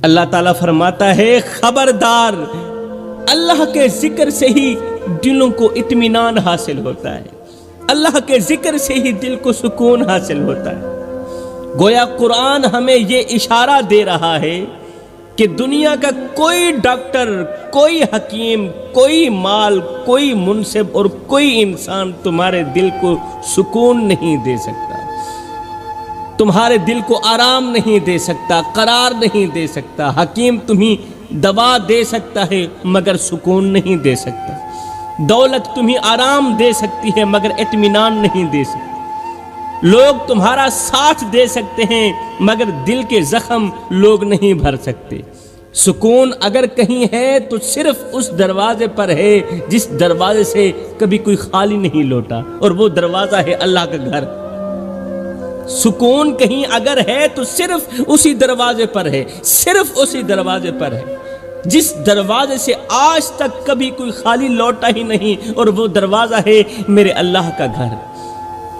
اللہ تعالیٰ فرماتا ہے خبردار، اللہ کے ذکر سے ہی دلوں کو اطمینان حاصل ہوتا ہے، اللہ کے ذکر سے ہی دل کو سکون حاصل ہوتا ہے۔ گویا قرآن ہمیں یہ اشارہ دے رہا ہے کہ دنیا کا کوئی ڈاکٹر، کوئی حکیم، کوئی مال، کوئی منصب اور کوئی انسان تمہارے دل کو سکون نہیں دے سکتا، تمہارے دل کو آرام نہیں دے سکتا، قرار نہیں دے سکتا۔ حکیم تمہیں دوا دے سکتا ہے مگر سکون نہیں دے سکتا، دولت تمہیں آرام دے سکتی ہے مگر اطمینان نہیں دے سکتی، لوگ تمہارا ساتھ دے سکتے ہیں مگر دل کے زخم لوگ نہیں بھر سکتے۔ سکون اگر کہیں ہے تو صرف اس دروازے پر ہے جس دروازے سے کبھی کوئی خالی نہیں لوٹا، اور وہ دروازہ ہے اللہ کا گھر۔ سکون کہیں اگر ہے تو صرف اسی دروازے پر ہے، صرف اسی دروازے پر ہے جس دروازے سے آج تک کبھی کوئی خالی لوٹا ہی نہیں، اور وہ دروازہ ہے میرے اللہ کا گھر،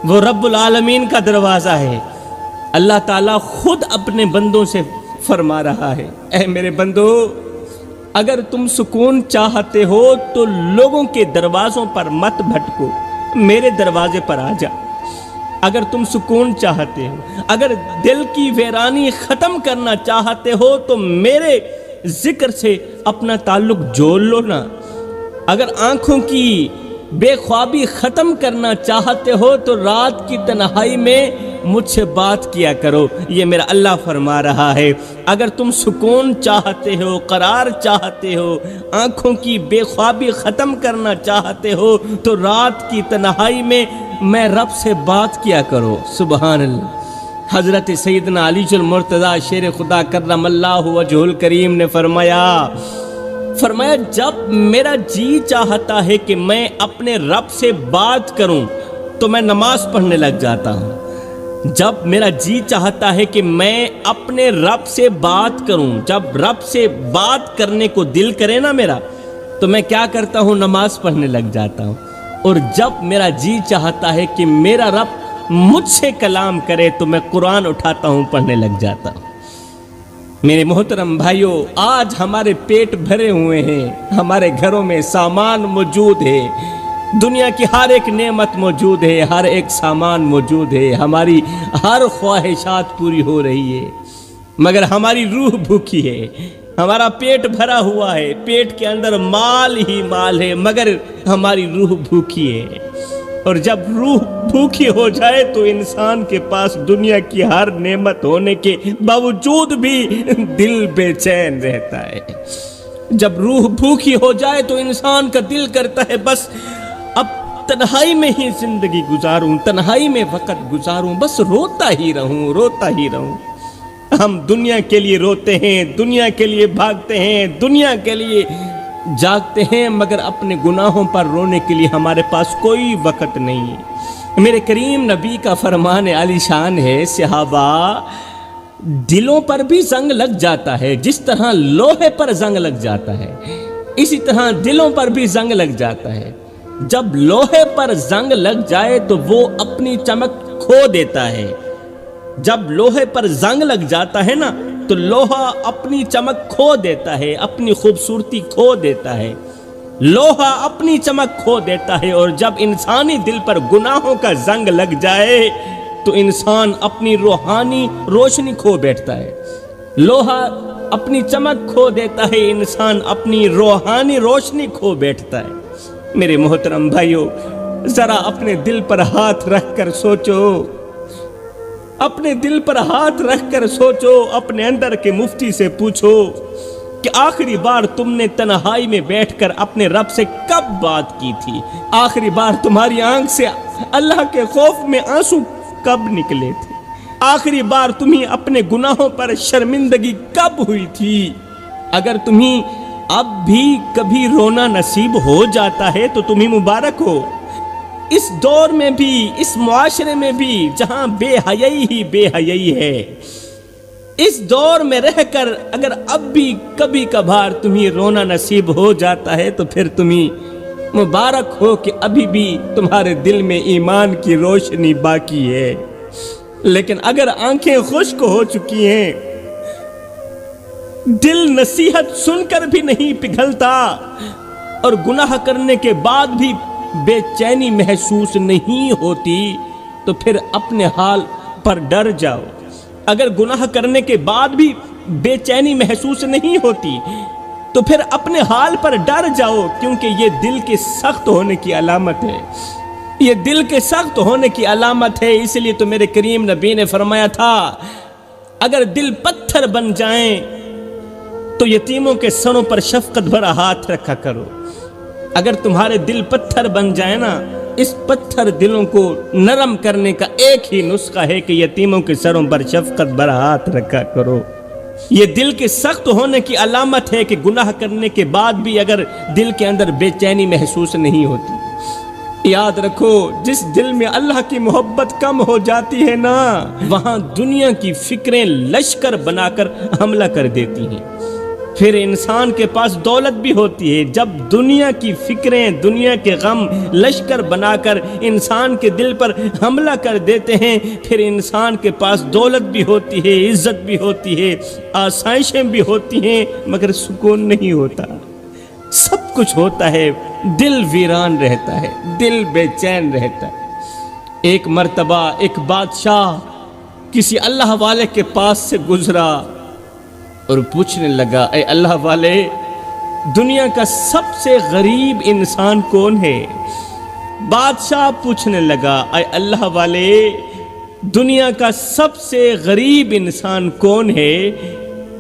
وہ رب العالمین کا دروازہ ہے۔ اللہ تعالیٰ خود اپنے بندوں سے فرما رہا ہے، اے میرے بندو، اگر تم سکون چاہتے ہو تو لوگوں کے دروازوں پر مت بھٹکو، میرے دروازے پر آ جا۔ اگر تم سکون چاہتے ہو، اگر دل کی ویرانی ختم کرنا چاہتے ہو تو میرے ذکر سے اپنا تعلق جوڑ لو نا۔ اگر آنکھوں کی بے خوابی ختم کرنا چاہتے ہو تو رات کی تنہائی میں مجھ سے بات کیا کرو، یہ میرا اللہ فرما رہا ہے۔ اگر تم سکون چاہتے ہو، قرار چاہتے ہو، آنکھوں کی بے خوابی ختم کرنا چاہتے ہو تو رات کی تنہائی میں رب سے بات کیا کرو۔ سبحان اللہ۔ حضرت سیدنا علی المرتضیٰ شیر خدا کرم اللہ وجہ الکریم نے فرمایا جب میرا جی چاہتا ہے کہ میں اپنے رب سے بات کروں تو میں نماز پڑھنے لگ جاتا ہوں۔ جب میرا جی چاہتا ہے کہ میں اپنے رب سے بات کروں، جب رب سے بات کرنے کو دل کرے نا میرا، تو میں کیا کرتا ہوں؟ نماز پڑھنے لگ جاتا ہوں۔ اور جب میرا جی چاہتا ہے کہ میرا رب مجھ سے کلام کرے تو میں قرآن اٹھاتا ہوں، پڑھنے لگ جاتا ہوں۔ میرے محترم بھائیوں، آج ہمارے پیٹ بھرے ہوئے ہیں، ہمارے گھروں میں سامان موجود ہے، دنیا کی ہر ایک نعمت موجود ہے، ہر ایک سامان موجود ہے، ہماری ہر خواہشات پوری ہو رہی ہے، مگر ہماری روح بھوکی ہے۔ ہمارا پیٹ بھرا ہوا ہے، پیٹ کے اندر مال ہی مال ہے، مگر ہماری روح بھوکی ہے۔ اور جب روح بھوکی ہو جائے تو انسان کے پاس دنیا کی ہر نعمت ہونے کے باوجود بھی دل بے چین رہتا ہے۔ جب روح بھوکی ہو جائے تو انسان کا دل کرتا ہے بس اب تنہائی میں ہی زندگی گزاروں، تنہائی میں وقت گزاروں، بس روتا ہی رہوں، روتا ہی رہوں۔ ہم دنیا کے لیے روتے ہیں، دنیا کے لیے بھاگتے ہیں، دنیا کے لیے جاگتے ہیں، مگر اپنے گناہوں پر رونے کے لیے ہمارے پاس کوئی وقت نہیں ہے۔ میرے کریم نبی کا فرمان عالی شان ہے، صحابہ، دلوں پر بھی زنگ لگ جاتا ہے، جس طرح لوہے پر زنگ لگ جاتا ہے اسی طرح دلوں پر بھی زنگ لگ جاتا ہے۔ جب لوہے پر زنگ لگ جائے تو وہ اپنی چمک کھو دیتا ہے۔ جب لوہے پر زنگ لگ جاتا ہے نا تو لوہا اپنی چمک کھو دیتا ہے، اپنی خوبصورتی کھو دیتا ہے، لوہا اپنی چمک کھو دیتا ہے۔ اور جب انسانی دل پر گناہوں کا زنگ لگ جائے تو انسان اپنی روحانی روشنی کھو بیٹھتا ہے، لوہا اپنی چمک کھو دیتا ہے، انسان اپنی روحانی روشنی کھو بیٹھتا ہے۔ میرے محترم بھائیوں، ذرا اپنے دل پر ہاتھ رکھ کر سوچو، اپنے دل پر ہاتھ رکھ کر سوچو، اپنے اندر کے مفتی سے پوچھو کہ آخری بار تم نے تنہائی میں بیٹھ کر اپنے رب سے کب بات کی تھی؟ آخری بار تمہاری آنکھ سے اللہ کے خوف میں آنسو کب نکلے تھے؟ آخری بار تمہیں اپنے گناہوں پر شرمندگی کب ہوئی تھی؟ اگر تمہیں اب بھی کبھی رونا نصیب ہو جاتا ہے تو تمہیں مبارک ہو۔ اس دور میں بھی، اس معاشرے میں بھی جہاں بے حیائی ہی بے حیائی ہے، اس دور میں رہ کر اگر اب بھی کبھی کبھار تمہیں رونا نصیب ہو جاتا ہے تو پھر تمہیں مبارک ہو کہ ابھی بھی تمہارے دل میں ایمان کی روشنی باقی ہے۔ لیکن اگر آنکھیں خشک ہو چکی ہیں، دل نصیحت سن کر بھی نہیں پگھلتا اور گناہ کرنے کے بعد بھی بے چینی محسوس نہیں ہوتی تو پھر اپنے حال پر ڈر جاؤ۔ اگر گناہ کرنے کے بعد بھی بے چینی محسوس نہیں ہوتی تو پھر اپنے حال پر ڈر جاؤ، کیونکہ یہ دل کے سخت ہونے کی علامت ہے، یہ دل کے سخت ہونے کی علامت ہے۔ اس لیے تو میرے کریم نبی نے فرمایا تھا اگر دل پتھر بن جائیں تو یتیموں کے سروں پر شفقت بھرا ہاتھ رکھا کرو۔ اگر تمہارے دل پتھر بن جائے نا، اس پتھر دلوں کو نرم کرنے کا ایک ہی نسخہ ہے کہ یتیموں کے سروں پر شفقت بھرا ہاتھ رکھا کرو۔ یہ دل کے سخت ہونے کی علامت ہے کہ گناہ کرنے کے بعد بھی اگر دل کے اندر بے چینی محسوس نہیں ہوتی۔ یاد رکھو، جس دل میں اللہ کی محبت کم ہو جاتی ہے نا، وہاں دنیا کی فکریں لشکر بنا کر حملہ کر دیتی ہیں۔ پھر انسان کے پاس دولت بھی ہوتی ہے، جب دنیا کی فکریں، دنیا کے غم لشکر بنا کر انسان کے دل پر حملہ کر دیتے ہیں، پھر انسان کے پاس دولت بھی ہوتی ہے، عزت بھی ہوتی ہے، آسائشیں بھی ہوتی ہیں، مگر سکون نہیں ہوتا۔ سب کچھ ہوتا ہے، دل ویران رہتا ہے، دل بے چین رہتا ہے۔ ایک مرتبہ ایک بادشاہ کسی اللہ والے کے پاس سے گزرا اور پوچھنے لگا، اے اللہ والے، دنیا کا سب سے غریب انسان کون ہے؟ بادشاہ پوچھنے لگا، اے اللہ والے، دنیا کا سب سے غریب انسان کون ہے؟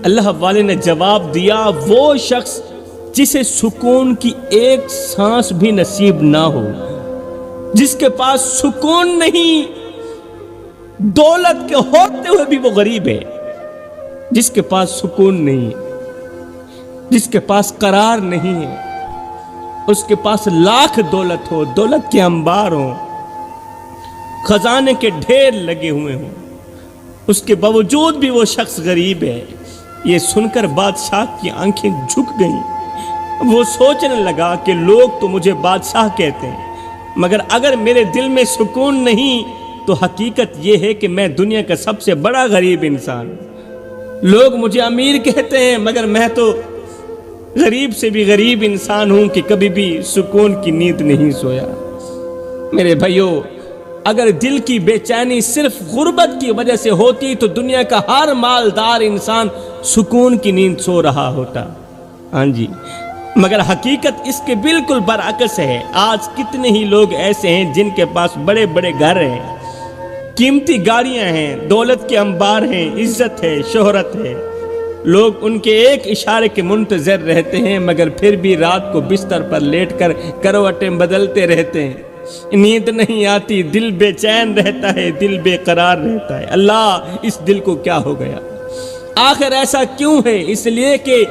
اللہ والے نے جواب دیا، وہ شخص جسے سکون کی ایک سانس بھی نصیب نہ ہو، جس کے پاس سکون نہیں، دولت کے ہوتے ہوئے بھی وہ غریب ہے، جس کے پاس سکون نہیں، جس کے پاس قرار نہیں ہے، اس کے پاس لاکھ دولت ہو، دولت کے انبار ہوں، خزانے کے ڈھیر لگے ہوئے ہوں، اس کے باوجود بھی وہ شخص غریب ہے۔ یہ سن کر بادشاہ کی آنکھیں جھک گئیں۔ وہ سوچنے لگا کہ لوگ تو مجھے بادشاہ کہتے ہیں، مگر اگر میرے دل میں سکون نہیں تو حقیقت یہ ہے کہ میں دنیا کا سب سے بڑا غریب انسان ہوں۔ لوگ مجھے امیر کہتے ہیں، مگر میں تو غریب سے بھی غریب انسان ہوں کہ کبھی بھی سکون کی نیند نہیں سویا۔ میرے بھائیو، اگر دل کی بے چینی صرف غربت کی وجہ سے ہوتی تو دنیا کا ہر مالدار انسان سکون کی نیند سو رہا ہوتا۔ ہاں جی، مگر حقیقت اس کے بالکل برعکس ہے۔ آج کتنے ہی لوگ ایسے ہیں جن کے پاس بڑے بڑے گھر ہیں، قیمتی گاڑیاں ہیں، دولت کے انبار ہیں، عزت ہے، شہرت ہے، لوگ ان کے ایک اشارے کے منتظر رہتے ہیں، مگر پھر بھی رات کو بستر پر لیٹ کر کروٹیں بدلتے رہتے ہیں، نیند نہیں آتی، دل بے چین رہتا ہے، دل بے قرار رہتا ہے۔ اللہ، اس دل کو کیا ہو گیا؟ آخر ایسا کیوں ہے؟ اس لیے کہ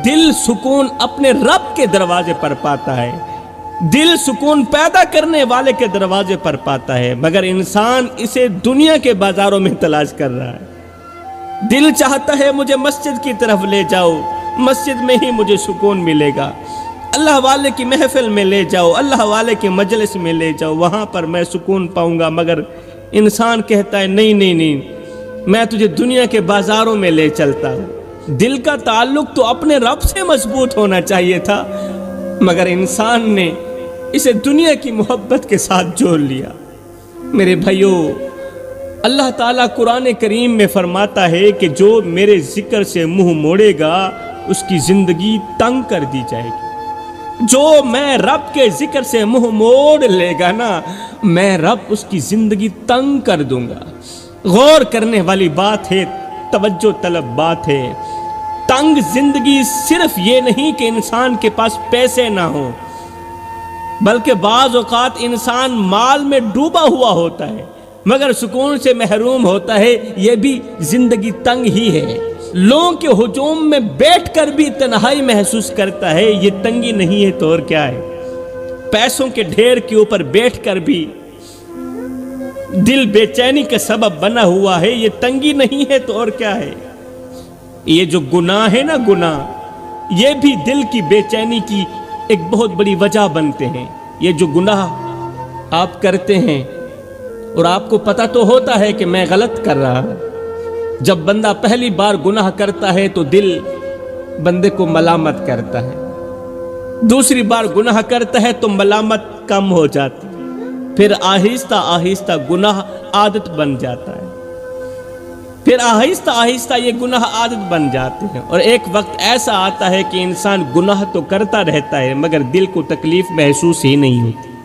دل سکون اپنے رب کے دروازے پر پاتا ہے، دل سکون پیدا کرنے والے کے دروازے پر پاتا ہے، مگر انسان اسے دنیا کے بازاروں میں تلاش کر رہا ہے۔ دل چاہتا ہے مجھے مسجد کی طرف لے جاؤ، مسجد میں ہی مجھے سکون ملے گا، اللہ والے کی محفل میں لے جاؤ، اللہ والے کی مجلس میں لے جاؤ، وہاں پر میں سکون پاؤں گا، مگر انسان کہتا ہے نہیں نہیں نہیں، میں تجھے دنیا کے بازاروں میں لے چلتا ہوں۔ دل کا تعلق تو اپنے رب سے مضبوط ہونا چاہیے تھا، مگر انسان نے اسے دنیا کی محبت کے ساتھ جوڑ لیا۔ میرے بھائیو، اللہ تعالیٰ قرآن کریم میں فرماتا ہے کہ جو میرے ذکر سے منہ موڑے گا اس کی زندگی تنگ کر دی جائے گی۔ جو میں رب کے ذکر سے منہ موڑ لے گا نا، میں رب اس کی زندگی تنگ کر دوں گا۔ غور کرنے والی بات ہے، توجہ طلب بات ہے۔ تنگ زندگی صرف یہ نہیں کہ انسان کے پاس پیسے نہ ہوں، بلکہ بعض اوقات انسان مال میں ڈوبا ہوا ہوتا ہے مگر سکون سے محروم ہوتا ہے، یہ بھی زندگی تنگ ہی ہے۔ لوگوں کے ہجوم میں بیٹھ کر بھی تنہائی محسوس کرتا ہے، یہ تنگی نہیں ہے تو اور کیا ہے؟ پیسوں کے ڈھیر کے اوپر بیٹھ کر بھی دل بے چینی کا سبب بنا ہوا ہے، یہ تنگی نہیں ہے تو اور کیا ہے؟ یہ جو گناہ ہے نا، گناہ، یہ بھی دل کی بے چینی کی ایک بہت بڑی وجہ بنتے ہیں۔ یہ جو گناہ آپ کرتے ہیں اور آپ کو پتہ تو ہوتا ہے کہ میں غلط کر رہا ہوں، جب بندہ پہلی بار گناہ کرتا ہے تو دل بندے کو ملامت کرتا ہے، دوسری بار گناہ کرتا ہے تو ملامت کم ہو جاتی، پھر آہستہ آہستہ گناہ عادت بن جاتا ہے، پھر آہستہ آہستہ یہ گناہ عادت بن جاتے ہیں، اور ایک وقت ایسا آتا ہے کہ انسان گناہ تو کرتا رہتا ہے مگر دل کو تکلیف محسوس ہی نہیں ہوتی۔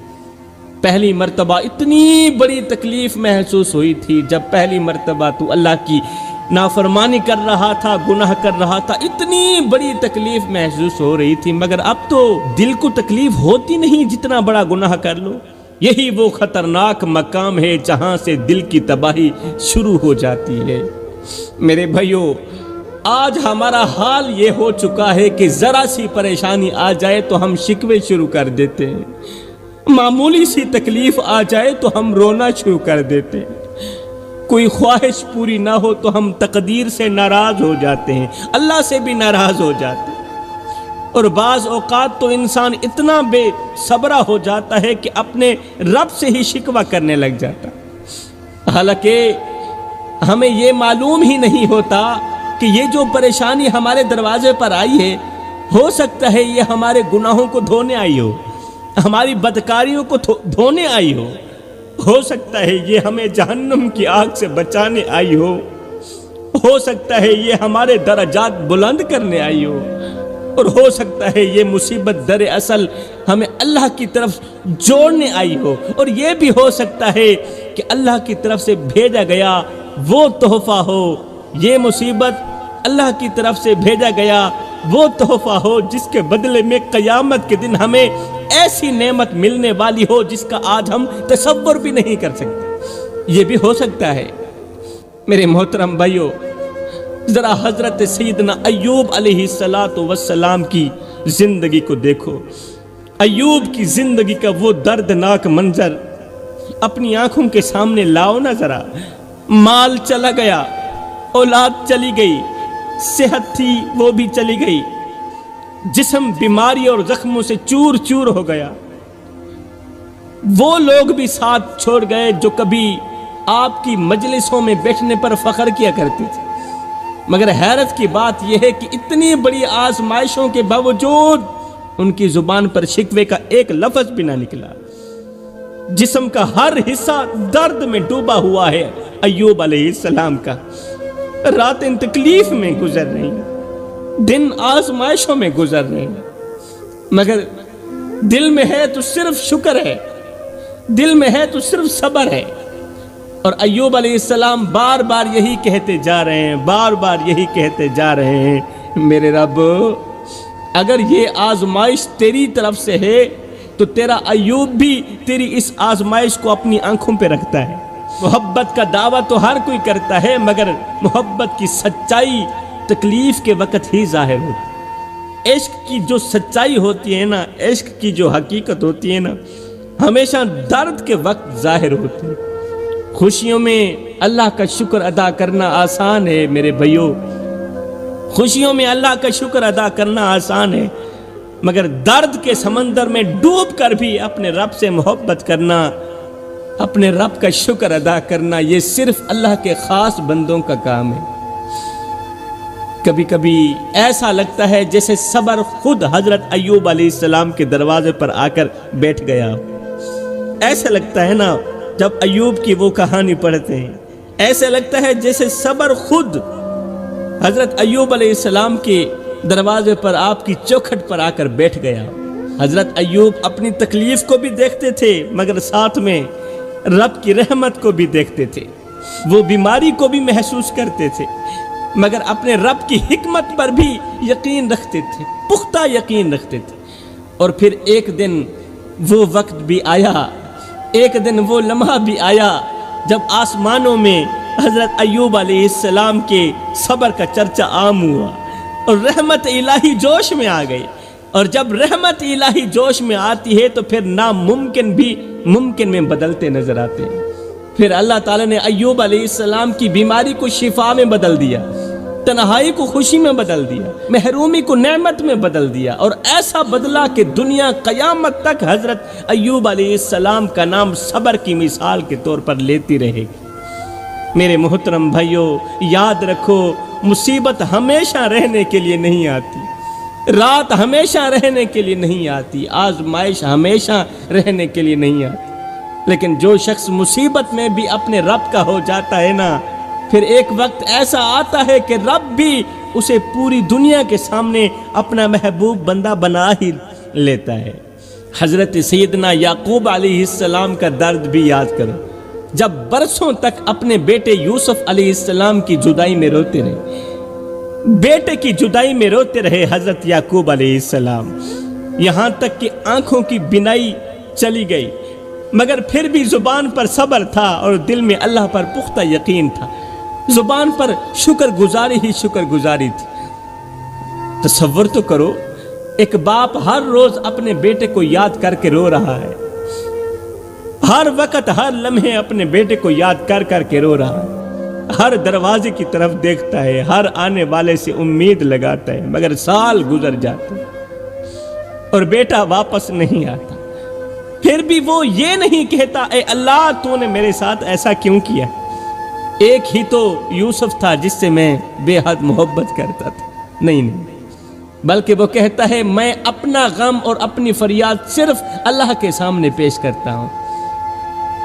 پہلی مرتبہ اتنی بڑی تکلیف محسوس ہوئی تھی جب پہلی مرتبہ تو اللہ کی نافرمانی کر رہا تھا، گناہ کر رہا تھا، اتنی بڑی تکلیف محسوس ہو رہی تھی، مگر اب تو دل کو تکلیف ہوتی نہیں جتنا بڑا گناہ کر لو۔ یہی وہ خطرناک مقام ہے جہاں سے دل کی تباہی شروع ہو جاتی ہے۔ میرے بھائیو، آج ہمارا حال یہ ہو چکا ہے کہ ذرا سی پریشانی آ جائے تو ہم شکوے شروع کر دیتے ہیں، معمولی سی تکلیف آ جائے تو ہم رونا شروع کر دیتے ہیں، کوئی خواہش پوری نہ ہو تو ہم تقدیر سے ناراض ہو جاتے ہیں، اللہ سے بھی ناراض ہو جاتے ہیں، اور بعض اوقات تو انسان اتنا بے صبرا ہو جاتا ہے کہ اپنے رب سے ہی شکوہ کرنے لگ جاتا، حالانکہ ہمیں یہ معلوم ہی نہیں ہوتا کہ یہ جو پریشانی ہمارے دروازے پر آئی ہے، ہو سکتا ہے یہ ہمارے گناہوں کو دھونے آئی ہو، ہماری بدکاریوں کو دھونے آئی ہو سکتا ہے یہ ہمیں جہنم کی آگ سے بچانے آئی ہو سکتا ہے یہ ہمارے درجات بلند کرنے آئی اور ہو سکتا ہے یہ مصیبت دراصل ہمیں اللہ کی طرف جوڑنے آئی ہو، اور یہ بھی ہو سکتا ہے کہ اللہ کی طرف سے بھیجا گیا وہ تحفہ ہو، یہ مصیبت اللہ کی طرف سے بھیجا گیا وہ تحفہ ہو جس کے بدلے میں قیامت کے دن ہمیں ایسی نعمت ملنے والی ہو جس کا آج ہم تصور بھی نہیں کر سکتے۔ یہ بھی ہو سکتا ہے۔ میرے محترم بھائیو، ذرا حضرت سیدنا ایوب علیہ السلام کی زندگی کو دیکھو، ایوب کی زندگی کا وہ دردناک منظر اپنی آنکھوں کے سامنے لاؤ نا ذرا۔ مال چلا گیا، اولاد چلی گئی، صحت تھی وہ بھی چلی گئی، جسم بیماری اور زخموں سے چور چور ہو گیا، وہ لوگ بھی ساتھ چھوڑ گئے جو کبھی آپ کی مجلسوں میں بیٹھنے پر فخر کیا کرتے تھے، مگر حیرت کی بات یہ ہے کہ اتنی بڑی آزمائشوں کے باوجود ان کی زبان پر شکوے کا ایک لفظ بھی نہ نکلا۔ جسم کا ہر حصہ درد میں ڈوبا ہوا ہے ایوب علیہ السلام کا، راتیں تکلیف میں گزر رہی ہیں، دن آزمائشوں میں گزر رہے ہیں، مگر دل میں ہے تو صرف شکر ہے، دل میں ہے تو صرف صبر ہے۔ اور ایوب علیہ السلام بار بار یہی کہتے جا رہے ہیں، بار بار یہی کہتے جا رہے ہیں، میرے رب اگر یہ آزمائش تیری طرف سے ہے تو تیرا ایوب بھی تیری اس آزمائش کو اپنی آنکھوں پہ رکھتا ہے۔ محبت کا دعویٰ تو ہر کوئی کرتا ہے مگر محبت کی سچائی تکلیف کے وقت ہی ظاہر ہوتی ہے۔ عشق کی جو سچائی ہوتی ہے نا، عشق کی جو حقیقت ہوتی ہے نا، ہمیشہ درد کے وقت ظاہر ہوتی ہے۔ خوشیوں میں اللہ کا شکر ادا کرنا آسان ہے میرے بھائیو، خوشیوں میں اللہ کا شکر ادا کرنا آسان ہے، مگر درد کے سمندر میں ڈوب کر بھی اپنے رب سے محبت کرنا، اپنے رب کا شکر ادا کرنا، یہ صرف اللہ کے خاص بندوں کا کام ہے۔ کبھی کبھی ایسا لگتا ہے جیسے صبر خود حضرت ایوب علیہ السلام کے دروازے پر آ کر بیٹھ گیا۔ ایسا لگتا ہے نا جب ایوب کی وہ کہانی پڑھتے ہیں، ایسا لگتا ہے جیسے صبر خود حضرت ایوب علیہ السلام کے دروازے پر آپ کی چوکھٹ پر آ کر بیٹھ گیا۔ حضرت ایوب اپنی تکلیف کو بھی دیکھتے تھے مگر ساتھ میں رب کی رحمت کو بھی دیکھتے تھے، وہ بیماری کو بھی محسوس کرتے تھے مگر اپنے رب کی حکمت پر بھی یقین رکھتے تھے، پختہ یقین رکھتے تھے۔ اور پھر ایک دن وہ وقت بھی آیا، ایک دن وہ لمحہ بھی آیا جب آسمانوں میں حضرت ایوب علیہ السلام کے صبر کا چرچا عام ہوا اور رحمت الہی جوش میں آ گئی، اور جب رحمت الہی جوش میں آتی ہے تو پھر ناممکن بھی ممکن میں بدلتے نظر آتے ہیں۔ پھر اللہ تعالیٰ نے ایوب علیہ السلام کی بیماری کو شفا میں بدل دیا، تنہائی کو خوشی میں بدل دیا، محرومی کو نعمت میں بدل دیا، اور ایسا بدلا کہ دنیا قیامت تک حضرت ایوب علیہ السلام کا نام صبر کی مثال کے طور پر لیتی رہے گی۔ میرے محترم بھائیو، یاد رکھو مصیبت ہمیشہ رہنے کے لیے نہیں آتی، رات ہمیشہ رہنے کے لیے نہیں آتی، آزمائش ہمیشہ رہنے کے لیے نہیں آتی، لیکن جو شخص مصیبت میں بھی اپنے رب کا ہو جاتا ہے نا، پھر ایک وقت ایسا آتا ہے کہ رب بھی اسے پوری دنیا کے سامنے اپنا محبوب بندہ بنا ہی لیتا ہے۔ حضرت سیدنا یعقوب علیہ السلام کا درد بھی یاد کرو، جب برسوں تک اپنے بیٹے یوسف علیہ السلام کی جدائی میں روتے رہے، بیٹے کی جدائی میں روتے رہے حضرت یعقوب علیہ السلام، یہاں تک کہ آنکھوں کی بینائی چلی گئی، مگر پھر بھی زبان پر صبر تھا اور دل میں اللہ پر پختہ یقین تھا، زبان پر شکر گزاری ہی شکر گزاری تھی۔ تصور تو کرو، ایک باپ ہر روز اپنے بیٹے کو یاد کر کے رو رہا ہے، ہر وقت ہر لمحے اپنے بیٹے کو یاد کر کر کے رو رہا ہے، ہر دروازے کی طرف دیکھتا ہے، ہر آنے والے سے امید لگاتا ہے، مگر سال گزر جاتے ہیں اور بیٹا واپس نہیں آتا، پھر بھی وہ یہ نہیں کہتا اے اللہ تو نے میرے ساتھ ایسا کیوں کیا؟ ایک ہی تو یوسف تھا جس سے میں بے حد محبت کرتا تھا، نہیں، بلکہ وہ کہتا ہے میں اپنا غم اور اپنی فریاد صرف اللہ کے سامنے پیش کرتا ہوں،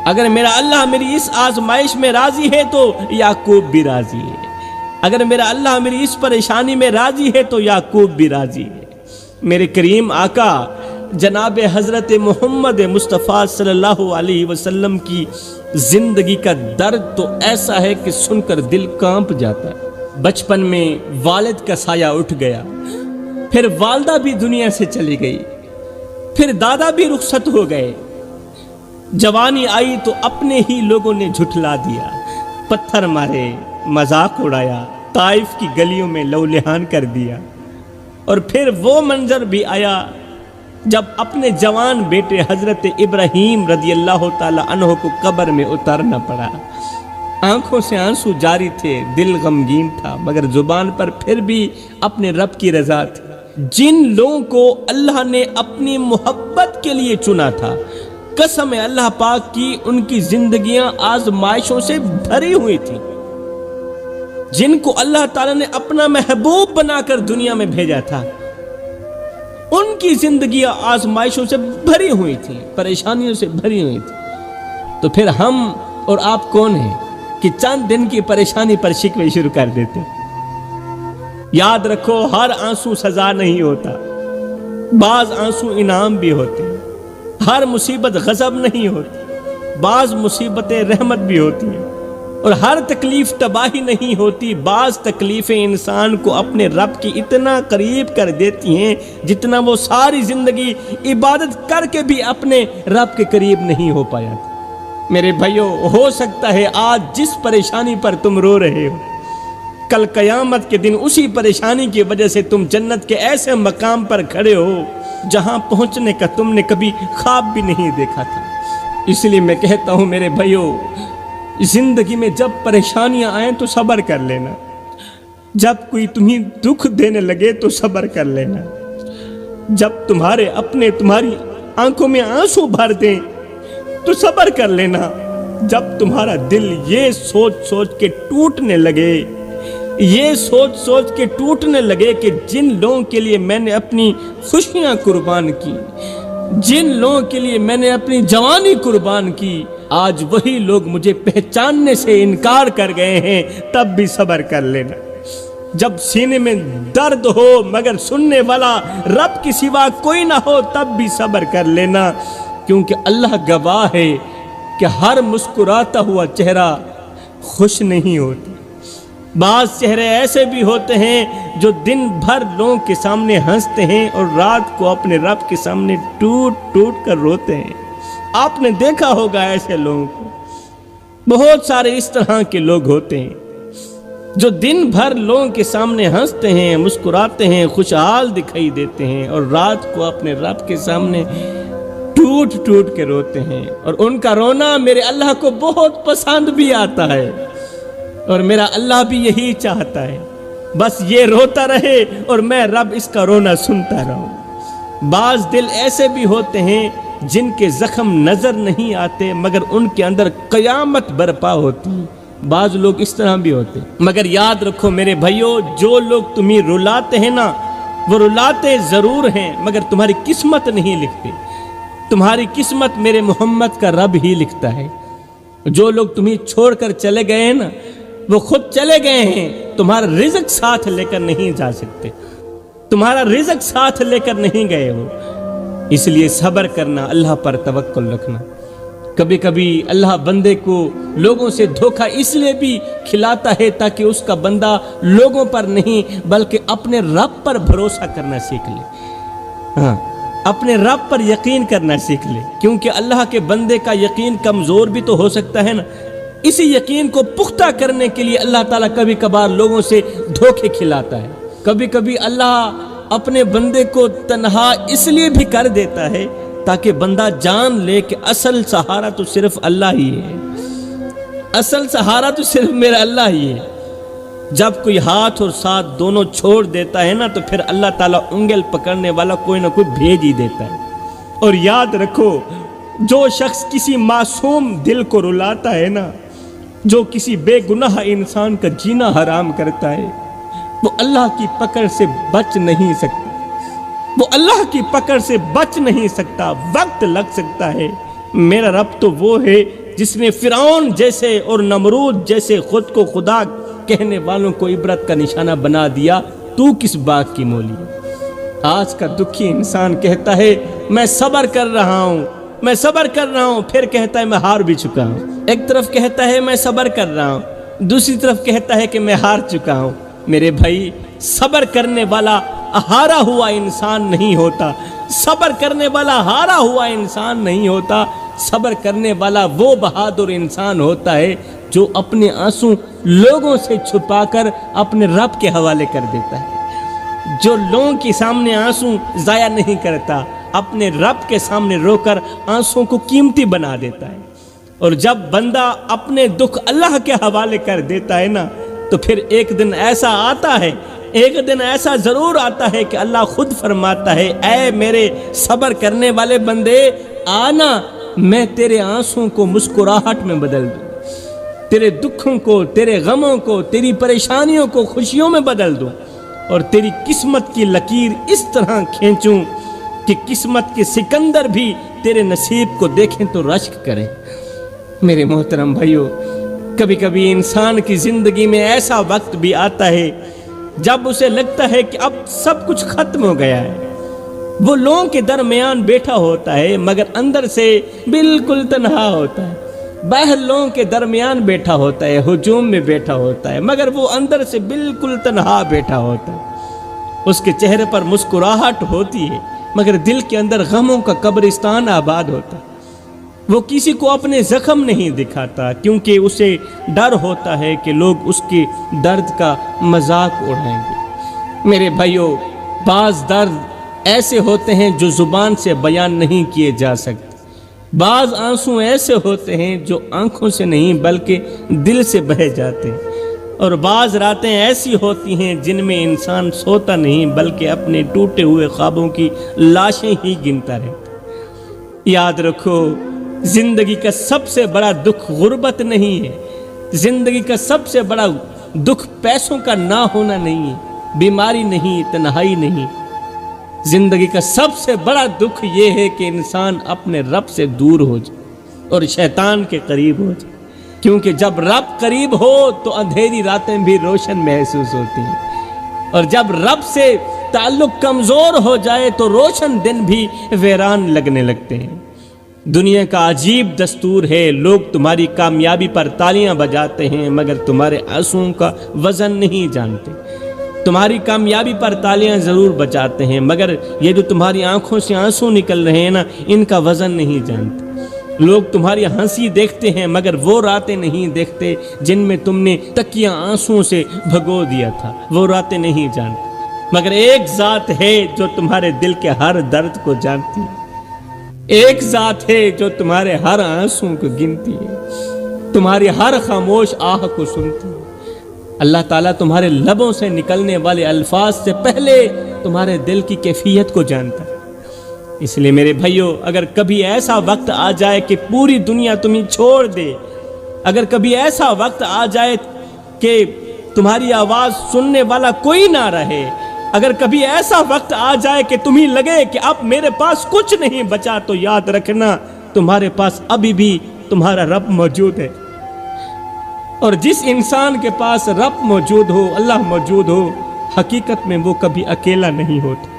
اگر میرا اللہ میری اس آزمائش میں راضی ہے تو یعقوب بھی راضی ہے، اگر میرا اللہ میری اس پریشانی میں راضی ہے تو یعقوب بھی راضی ہے۔ میرے کریم آقا جناب حضرت محمد مصطفیٰ صلی اللہ علیہ وسلم کی زندگی کا درد تو ایسا ہے کہ سن کر دل کانپ جاتا ہے۔ بچپن میں والد کا سایہ اٹھ گیا، پھر والدہ بھی دنیا سے چلی گئی، پھر دادا بھی رخصت ہو گئے، جوانی آئی تو اپنے ہی لوگوں نے جھٹلا دیا، پتھر مارے، مذاق اڑایا، طائف کی گلیوں میں لولہان کر دیا، اور پھر وہ منظر بھی آیا جب اپنے جوان بیٹے حضرت ابراہیم رضی اللہ تعالی عنہ کو قبر میں اتارنا پڑا۔ آنکھوں سے آنسو جاری تھے، دل غمگین تھا، مگر زبان پر پھر بھی اپنے رب کی رضا تھی۔ جن لوگوں کو اللہ نے اپنی محبت کے لیے چنا تھا، قسم ہے اللہ پاک کی، ان کی زندگیاں آزمائشوں سے بھری ہوئی تھی۔ جن کو اللہ تعالیٰ نے اپنا محبوب بنا کر دنیا میں بھیجا تھا، ان کی زندگیاں آزمائشوں سے بھری ہوئی تھی، پریشانیوں سے بھری ہوئی تھی۔ تو پھر ہم اور آپ کون ہیں کہ چند دن کی پریشانی پر شکوے شروع کر دیتے؟ یاد رکھو، ہر آنسو سزا نہیں ہوتا، بعض آنسو انعام بھی ہوتے ہیں، ہر مصیبت غضب نہیں ہوتی، بعض مصیبتیں رحمت بھی ہوتی ہیں، اور ہر تکلیف تباہی نہیں ہوتی، بعض تکلیفیں انسان کو اپنے رب کی اتنا قریب کر دیتی ہیں جتنا وہ ساری زندگی عبادت کر کے بھی اپنے رب کے قریب نہیں ہو پایا تھا۔ میرے بھائیو، ہو سکتا ہے آج جس پریشانی پر تم رو رہے ہو، کل قیامت کے دن اسی پریشانی کی وجہ سے تم جنت کے ایسے مقام پر کھڑے ہو جہاں پہنچنے کا تم نے کبھی خواب بھی نہیں دیکھا تھا۔ اس لیے میں کہتا ہوں میرے بھائیو، زندگی میں جب پریشانیاں آئیں تو صبر کر لینا، جب کوئی تمہیں دکھ دینے لگے تو صبر کر لینا، جب تمہارے اپنے تمہاری آنکھوں میں آنسو بھر دیں تو صبر کر لینا، جب تمہارا دل یہ سوچ سوچ کے ٹوٹنے لگے، یہ سوچ سوچ کے ٹوٹنے لگے کہ جن لوگوں کے لیے میں نے اپنی خوشیاں قربان کی، جن لوگوں کے لیے میں نے اپنی جوانی قربان کی، آج وہی لوگ مجھے پہچاننے سے انکار کر گئے ہیں، تب بھی صبر کر لینا۔ جب سینے میں درد ہو مگر سننے والا رب کی سوا کوئی نہ ہو، تب بھی صبر کر لینا، کیونکہ اللہ گواہ ہے کہ ہر مسکراتا ہوا چہرہ خوش نہیں ہوتا۔ بعض چہرے ایسے بھی ہوتے ہیں جو دن بھر لوگوں کے سامنے ہنستے ہیں اور رات کو اپنے رب کے سامنے ٹوٹ ٹوٹ کر روتے ہیں۔ آپ نے دیکھا ہوگا ایسے لوگوں کو، بہت سارے اس طرح کے لوگ ہوتے ہیں جو دن بھر لوگوں کے سامنے ہنستے ہیں، مسکراتے ہیں، خوشحال دکھائی دیتے ہیں، اور رات کو اپنے رب کے سامنے ٹوٹ ٹوٹ کے روتے ہیں، اور ان کا رونا میرے اللہ کو بہت پسند بھی آتا ہے، اور میرا اللہ بھی یہی چاہتا ہے، بس یہ روتا رہے اور میں رب اس کا رونا سنتا رہوں۔ بعض دل ایسے بھی ہوتے ہیں جن کے زخم نظر نہیں آتے مگر ان کے اندر قیامت برپا ہوتی، بعض لوگ اس طرح بھی ہوتے، مگر یاد رکھو میرے بھائیو، جو لوگ تمہیں رلاتے ہیں نا، وہ رلاتے ضرور ہیں مگر تمہاری قسمت نہیں لکھتے، تمہاری قسمت میرے محمد کا رب ہی لکھتا ہے۔ جو لوگ تمہیں چھوڑ کر چلے گئے ہیں نا، وہ خود چلے گئے ہیں، تمہارا رزق ساتھ لے کر نہیں جا سکتے، تمہارا رزق ساتھ لے کر نہیں گئے ہو۔ اس لیے صبر کرنا، اللہ پر توکل رکھنا۔ کبھی کبھی اللہ بندے کو لوگوں سے دھوکہ اس لیے بھی کھلاتا ہے تاکہ اس کا بندہ لوگوں پر نہیں بلکہ اپنے رب پر بھروسہ کرنا سیکھ لے، ہاں اپنے رب پر یقین کرنا سیکھ لے، کیونکہ اللہ کے بندے کا یقین کمزور بھی تو ہو سکتا ہے نا۔ اسی یقین کو پختہ کرنے کے لیے اللہ تعالیٰ کبھی کبھار لوگوں سے دھوکے کھلاتا ہے۔ کبھی کبھی اللہ اپنے بندے کو تنہا اس لیے بھی کر دیتا ہے تاکہ بندہ جان لے کہ اصل سہارا تو صرف اللہ ہی ہے، اصل سہارا تو صرف میرا اللہ ہی ہے۔ جب کوئی ہاتھ اور ساتھ دونوں چھوڑ دیتا ہے نا تو پھر اللہ تعالیٰ انگل پکڑنے والا کوئی نہ کوئی بھیج ہی دیتا ہے۔ اور یاد رکھو، جو شخص کسی معصوم دل کو رلاتا ہے نا، جو کسی بے گناہ انسان کا جینا حرام کرتا ہے، وہ اللہ کی پکڑ سے بچ نہیں سکتا، وہ اللہ کی پکڑ سے بچ نہیں سکتا، وقت لگ سکتا ہے۔ میرا رب تو وہ ہے جس نے فرعون جیسے اور نمرود جیسے خود کو خدا کہنے والوں کو عبرت کا نشانہ بنا دیا، تو کس بات کی مولی ہے؟ آج کا دکھی انسان کہتا ہے میں صبر کر رہا ہوں، میں صبر کر رہا ہوں، پھر کہتا ہے میں ہار بھی چکا ہوں۔ ایک طرف کہتا ہے میں صبر کر رہا ہوں، دوسری طرف کہتا ہے کہ میں ہار چکا ہوں۔ میرے بھائی، صبر کرنے والا ہارا ہوا انسان نہیں ہوتا، صبر کرنے والا ہارا ہوا انسان نہیں ہوتا، صبر کرنے والا وہ بہادر انسان ہوتا ہے جو اپنے آنسو لوگوں سے چھپا کر اپنے رب کے حوالے کر دیتا ہے، جو لوگوں کے سامنے آنسو ضائع نہیں کرتا، اپنے رب کے سامنے رو کر آنسوں کو قیمتی بنا دیتا ہے۔ اور جب بندہ اپنے دکھ اللہ کے حوالے کر دیتا ہے نا، تو پھر ایک دن ایسا آتا ہے، ایک دن ایسا ضرور آتا ہے کہ اللہ خود فرماتا ہے اے میرے صبر کرنے والے بندے، آنا، میں تیرے آنسوں کو مسکراہٹ میں بدل دوں، تیرے دکھوں کو، تیرے غموں کو، تیری پریشانیوں کو خوشیوں میں بدل دوں، اور تیری قسمت کی لکیر اس طرح کھینچوں کہ قسمت کے سکندر بھی تیرے نصیب کو دیکھیں تو رشک کریں۔ میرے محترم بھائیو، کبھی کبھی انسان کی زندگی میں ایسا وقت بھی آتا ہے جب اسے لگتا ہے کہ اب سب کچھ ختم ہو گیا ہے، وہ لوگوں کے درمیان بیٹھا ہوتا ہے مگر اندر سے بالکل تنہا ہوتا ہے، باہر لوگوں کے درمیان بیٹھا ہوتا ہے، ہجوم میں بیٹھا ہوتا ہے مگر وہ اندر سے بالکل تنہا بیٹھا ہوتا ہے۔ اس کے چہرے پر مسکراہٹ ہوتی ہے مگر دل کے اندر غموں کا قبرستان آباد ہوتا ہے۔ وہ کسی کو اپنے زخم نہیں دکھاتا کیونکہ اسے ڈر ہوتا ہے کہ لوگ اس کے درد کا مذاق اڑائیں گے۔ میرے بھائیو، بعض درد ایسے ہوتے ہیں جو زبان سے بیان نہیں کیے جا سکتے، بعض آنسو ایسے ہوتے ہیں جو آنکھوں سے نہیں بلکہ دل سے بہہ جاتے ہیں، اور بعض راتیں ایسی ہوتی ہیں جن میں انسان سوتا نہیں بلکہ اپنے ٹوٹے ہوئے خوابوں کی لاشیں ہی گنتا رہتا۔ یاد رکھو، زندگی کا سب سے بڑا دکھ غربت نہیں ہے، زندگی کا سب سے بڑا دکھ پیسوں کا نہ ہونا نہیں ہے، بیماری نہیں، تنہائی نہیں۔ زندگی کا سب سے بڑا دکھ یہ ہے کہ انسان اپنے رب سے دور ہو جائے اور شیطان کے قریب ہو جائے، کیونکہ جب رب قریب ہو تو اندھیری راتیں بھی روشن محسوس ہوتی ہیں، اور جب رب سے تعلق کمزور ہو جائے تو روشن دن بھی ویران لگنے لگتے ہیں۔ دنیا کا عجیب دستور ہے، لوگ تمہاری کامیابی پر تالیاں بجاتے ہیں مگر تمہارے آنسوؤں کا وزن نہیں جانتے۔ تمہاری کامیابی پر تالیاں ضرور بجاتے ہیں مگر یہ جو تمہاری آنکھوں سے آنسو نکل رہے ہیں نا، ان کا وزن نہیں جانتے۔ لوگ تمہاری ہنسی دیکھتے ہیں مگر وہ راتیں نہیں دیکھتے جن میں تم نے تکیاں آنسوؤں سے بھگو دیا تھا، وہ راتیں نہیں جانتے۔ مگر ایک ذات ہے جو تمہارے دل کے ہر درد کو جانتی ہے، ایک ذات ہے جو تمہارے ہر آنسوں کو گنتی ہے، تمہاری ہر خاموش آہ کو سنتی ہے۔ اللہ تعالیٰ تمہارے لبوں سے نکلنے والے الفاظ سے پہلے تمہارے دل کی کیفیت کو جانتا ہے۔ اس لیے میرے بھائیو، اگر کبھی ایسا وقت آ جائے کہ پوری دنیا تمہیں چھوڑ دے، اگر کبھی ایسا وقت آ جائے کہ تمہاری آواز سننے والا کوئی نہ رہے، اگر کبھی ایسا وقت آ جائے کہ تمہیں لگے کہ اب میرے پاس کچھ نہیں بچا، تو یاد رکھنا تمہارے پاس ابھی بھی تمہارا رب موجود ہے۔ اور جس انسان کے پاس رب موجود ہو، اللہ موجود ہو، حقیقت میں وہ کبھی اکیلا نہیں ہوتا۔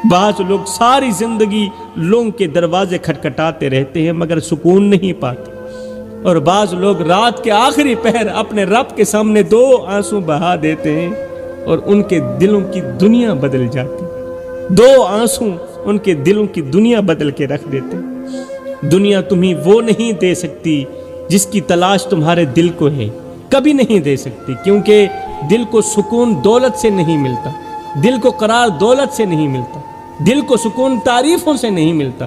بعض لوگ ساری زندگی لوگوں کے دروازے کھٹکھٹاتے رہتے ہیں مگر سکون نہیں پاتے، اور بعض لوگ رات کے آخری پہر اپنے رب کے سامنے 2 آنسو بہا دیتے ہیں اور ان کے دلوں کی دنیا بدل جاتی ہے۔ 2 آنسو ان کے دلوں کی دنیا بدل کے رکھ دیتے ہیں۔ دنیا تمہیں وہ نہیں دے سکتی جس کی تلاش تمہارے دل کو ہے، کبھی نہیں دے سکتی، کیونکہ دل کو سکون دولت سے نہیں ملتا، دل کو قرار دولت سے نہیں ملتا، دل کو سکون تعریفوں سے نہیں ملتا،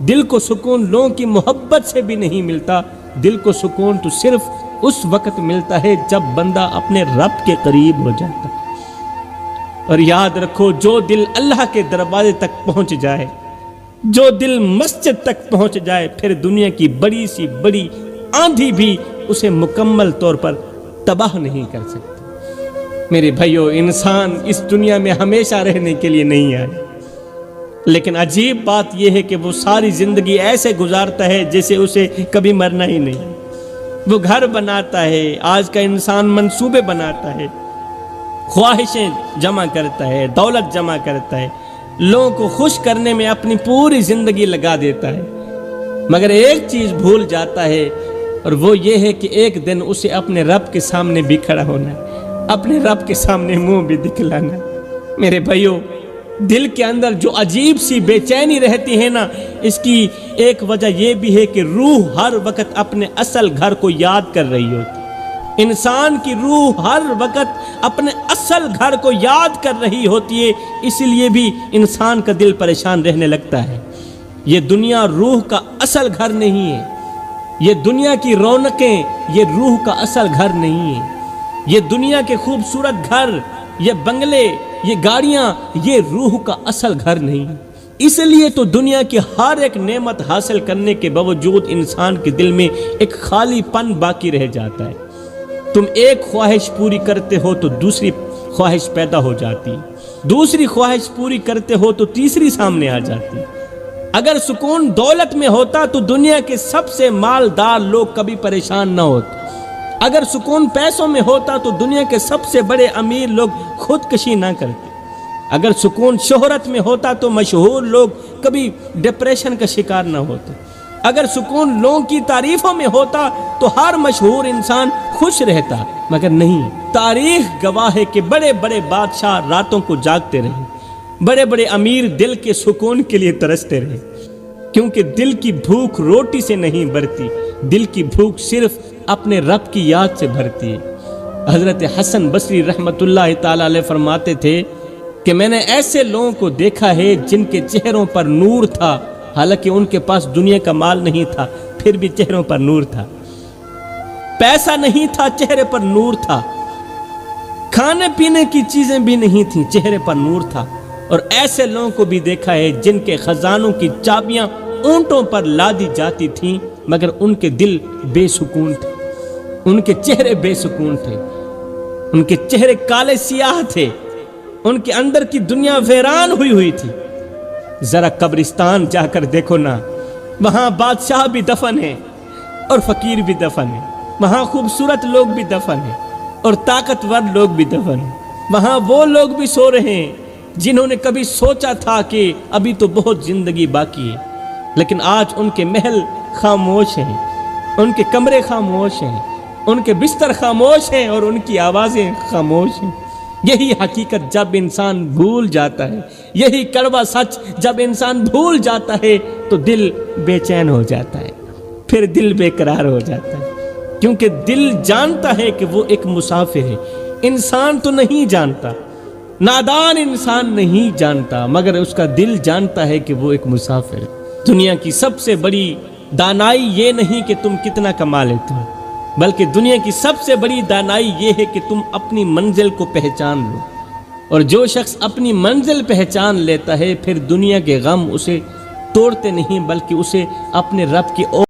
دل کو سکون لوگوں کی محبت سے بھی نہیں ملتا۔ دل کو سکون تو صرف اس وقت ملتا ہے جب بندہ اپنے رب کے قریب ہو جاتا ہے۔ اور یاد رکھو، جو دل اللہ کے دروازے تک پہنچ جائے، جو دل مسجد تک پہنچ جائے، پھر دنیا کی بڑی سی بڑی آندھی بھی اسے مکمل طور پر تباہ نہیں کر سکتی۔ میرے بھائیو، انسان اس دنیا میں ہمیشہ رہنے کے لیے نہیں آئے، لیکن عجیب بات یہ ہے کہ وہ ساری زندگی ایسے گزارتا ہے جیسے اسے کبھی مرنا ہی نہیں۔ وہ گھر بناتا ہے، آج کا انسان منصوبے بناتا ہے، خواہشیں جمع کرتا ہے، دولت جمع کرتا ہے، لوگوں کو خوش کرنے میں اپنی پوری زندگی لگا دیتا ہے، مگر ایک چیز بھول جاتا ہے، اور وہ یہ ہے کہ ایک دن اسے اپنے رب کے سامنے بھی کھڑا ہونا ہے، اپنے رب کے سامنے منہ بھی دکھلانا ہے۔ میرے بھائیو، دل کے اندر جو عجیب سی بے چینی رہتی ہے نا، اس کی ایک وجہ یہ بھی ہے کہ روح ہر وقت اپنے اصل گھر کو یاد کر رہی ہوتی۔ انسان کی روح ہر وقت اپنے اصل گھر کو یاد کر رہی ہوتی ہے، اسی لیے بھی انسان کا دل پریشان رہنے لگتا ہے۔ یہ دنیا روح کا اصل گھر نہیں ہے، یہ دنیا کی رونقیں یہ روح کا اصل گھر نہیں ہے، یہ دنیا کے خوبصورت گھر، یہ بنگلے، یہ گاڑیاں، یہ روح کا اصل گھر نہیں ہے۔ اس لیے تو دنیا کی ہر ایک نعمت حاصل کرنے کے باوجود انسان کے دل میں ایک خالی پن باقی رہ جاتا ہے۔ تم ایک خواہش پوری کرتے ہو تو دوسری خواہش پیدا ہو جاتی، دوسری خواہش پوری کرتے ہو تو تیسری سامنے آ جاتی۔ اگر سکون دولت میں ہوتا تو دنیا کے سب سے مالدار لوگ کبھی پریشان نہ ہوتے، اگر سکون پیسوں میں ہوتا تو دنیا کے سب سے بڑے امیر لوگ خودکشی نہ کرتے، اگر سکون شہرت میں ہوتا تو مشہور لوگ کبھی ڈپریشن کا شکار نہ ہوتے، اگر سکون لوگوں کی تعریفوں میں ہوتا تو ہر مشہور انسان خوش رہتا، مگر نہیں۔ تاریخ گواہ ہے کہ بڑے بڑے بادشاہ راتوں کو جاگتے رہے، بڑے بڑے امیر دل کے سکون کے لیے ترستے رہے، کیونکہ دل کی بھوک روٹی سے نہیں بھرتی، دل کی بھوک صرف اپنے رب کی یاد سے بھرتی ہے۔ حضرت حسن بصری رحمت اللہ تعالی علیہ فرماتے تھے کہ میں نے ایسے لوگوں کو دیکھا ہے جن کے چہروں پر نور تھا، حالانکہ ان کے پاس دنیا کا مال نہیں تھا، پھر بھی چہروں پر نور تھا، پیسہ نہیں تھا، چہرے پر نور تھا، کھانے پینے کی چیزیں بھی نہیں تھیں، چہرے پر نور تھا۔ اور ایسے لوگوں کو بھی دیکھا ہے جن کے خزانوں کی چابیاں اونٹوں پر لادی جاتی تھیں، مگر ان کے دل بے سکون تھے، ان کے چہرے بے سکون تھے، ان کے چہرے کالے سیاہ تھے، ان کے اندر کی دنیا ویران ہوئی تھی۔ ذرا قبرستان جا کر دیکھو نا، وہاں بادشاہ بھی دفن ہیں اور فقیر بھی دفن ہیں، وہاں خوبصورت لوگ بھی دفن ہیں اور طاقتور لوگ بھی دفن ہیں، وہاں وہ لوگ بھی سو رہے ہیں جنہوں نے کبھی سوچا تھا کہ ابھی تو بہت زندگی باقی ہے، لیکن آج ان کے محل خاموش ہیں، ان کے کمرے خاموش ہیں، ان کے بستر خاموش ہیں اور ان کی آوازیں خاموش ہیں۔ یہی حقیقت جب انسان بھول جاتا ہے، یہی کڑوا سچ جب انسان بھول جاتا ہے تو دل بے چین ہو جاتا ہے، پھر دل بے قرار ہو جاتا ہے، کیونکہ دل جانتا ہے کہ وہ ایک مسافر ہے۔ انسان تو نہیں جانتا، نادان انسان نہیں جانتا، مگر اس کا دل جانتا ہے کہ وہ ایک مسافر ہے۔ دنیا کی سب سے بڑی دانائی یہ نہیں کہ تم کتنا کما لیتے ہو، بلکہ دنیا کی سب سے بڑی دانائی یہ ہے کہ تم اپنی منزل کو پہچان لو، اور جو شخص اپنی منزل پہچان لیتا ہے پھر دنیا کے غم اسے توڑتے نہیں بلکہ اسے اپنے رب کی